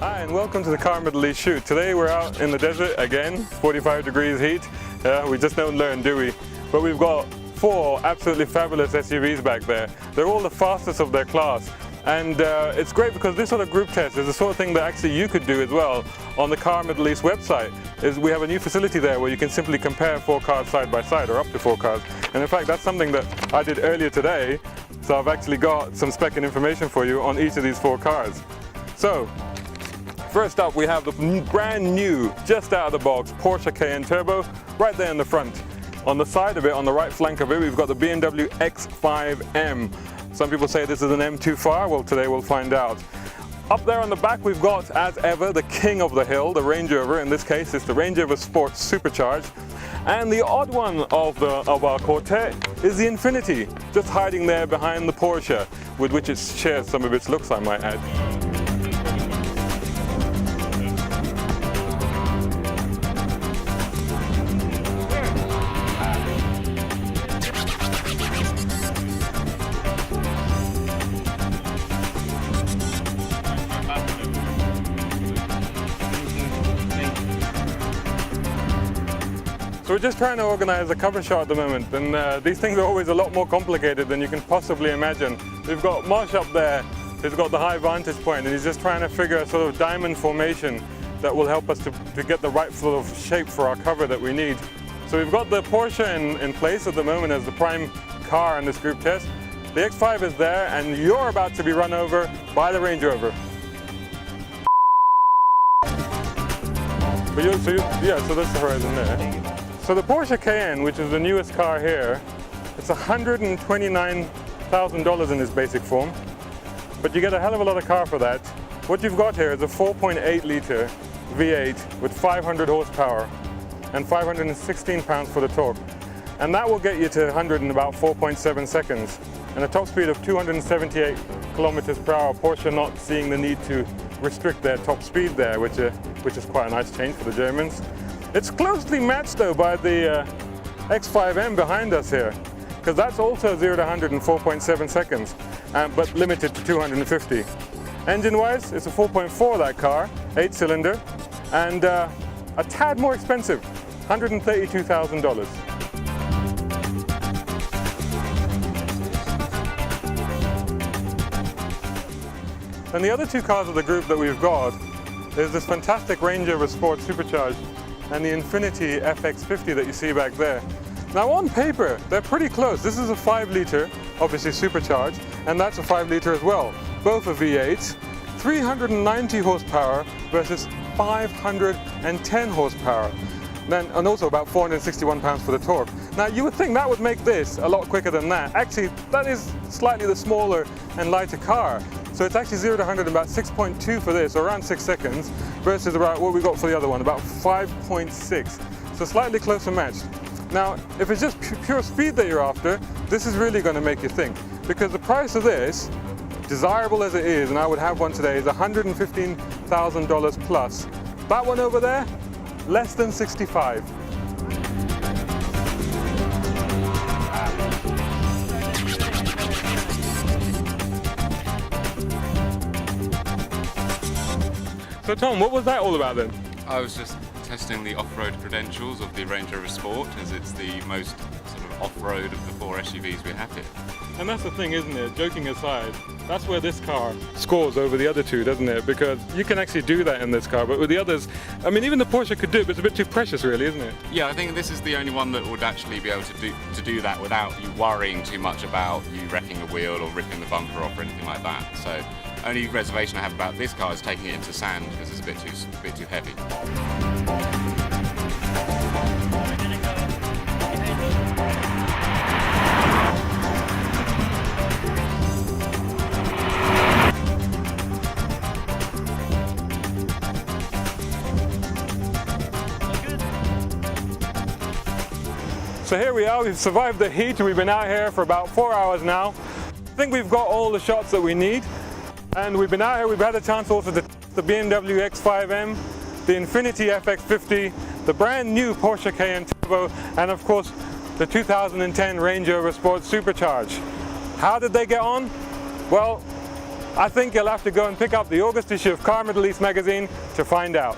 Hi and welcome to the Car Middle East shoot. Today we're out in the desert again, 45 degrees heat. We just don't learn, do we? But we've got 4 absolutely fabulous SUVs back there. They're all the fastest of their class. And it's great because this sort of group test is the sort of thing that actually you could do as well on the Car Middle East website. We have a new facility there where you can simply compare 4 cars side by side, or up to 4 cars. And in fact, that's something that I did earlier today. So I've actually got some spec and information for you on each of these 4 cars. So, first up we have the brand new, just out of the box, Porsche Cayenne Turbo, right there in the front. On the side of it, on the right flank of it, we've got the BMW X5M. Some people say this is an M2 well today we'll find out. Up there on the back we've got, as ever, the king of the hill, the Range Rover. In this case it's the Range Rover Sport Supercharged. And the odd one of our quartet is the Infiniti, just hiding there behind the Porsche, with which it shares some of its looks, I might add. So we're just trying to organize a cover shot at the moment, and these things are always a lot more complicated than you can possibly imagine. We've got Marsh up there who's got the high vantage point, and he's just trying to figure a sort of diamond formation that will help us to get the right sort of shape for our cover that we need. So we've got the Porsche in place at the moment as the prime car in this group test. The X5 is there, and you're about to be run over by the Range Rover. So that's the horizon there. So the Porsche Cayenne, which is the newest car here, it's $129,000 in its basic form, but you get a hell of a lot of car for that. What you've got here is a 4.8 litre V8 with 500 horsepower and 516 pounds for the torque. And that will get you to 100 in about 4.7 seconds. And a top speed of 278 kilometers per hour, Porsche not seeing the need to restrict their top speed there, which is quite a nice change for the Germans. It's closely matched though by the X5M behind us here, because that's also 0 to 100 in 4.7 seconds, but limited to 250. Engine-wise, it's a 4.4 that car, 8-cylinder, and a tad more expensive, $132,000. And the other 2 cars of the group that we've got is this fantastic Range Rover Sport Supercharged and the Infiniti FX50 that you see back there. Now on paper, they're pretty close. This is a 5 litre, obviously supercharged, and that's a 5 litre as well. Both are V8s, 390 horsepower versus 510 horsepower. And also about 461 pounds for the torque. Now you would think that would make this a lot quicker than that. Actually, that is slightly the smaller and lighter car. So it's actually 0 to 100 in about 6.2 for this, or around 6 seconds, versus about what we got for the other one, about 5.6. So slightly closer matched. Now, if it's just pure speed that you're after, this is really going to make you think. Because the price of this, desirable as it is, and I would have one today, is $115,000 plus. That one over there, less than 65. So Tom, what was that all about then? I was just testing the off-road credentials of the Range Rover Sport, as it's the most sort of off-road of the 4 SUVs we have here. And that's the thing, isn't it? Joking aside, that's where this car scores over the other 2, doesn't it? Because you can actually do that in this car, but with the others, I mean, even the Porsche could do it, but it's a bit too precious really, isn't it? Yeah, I think this is the only one that would actually be able to do that without you worrying too much about you wrecking a wheel or ripping the bumper off or anything like that. So, only reservation I have about this car is taking it into sand, because it's a bit too heavy. So here we are, we've survived the heat, we've been out here for about 4 hours now. I think we've got all the shots that we need. And we've been out here, we've had a chance also to test the BMW X5M, the Infiniti FX50, the brand new Porsche Cayenne Turbo, and of course the 2010 Range Rover Sport Supercharged. How did they get on? Well, I think you'll have to go and pick up the August issue of Car Middle East magazine to find out.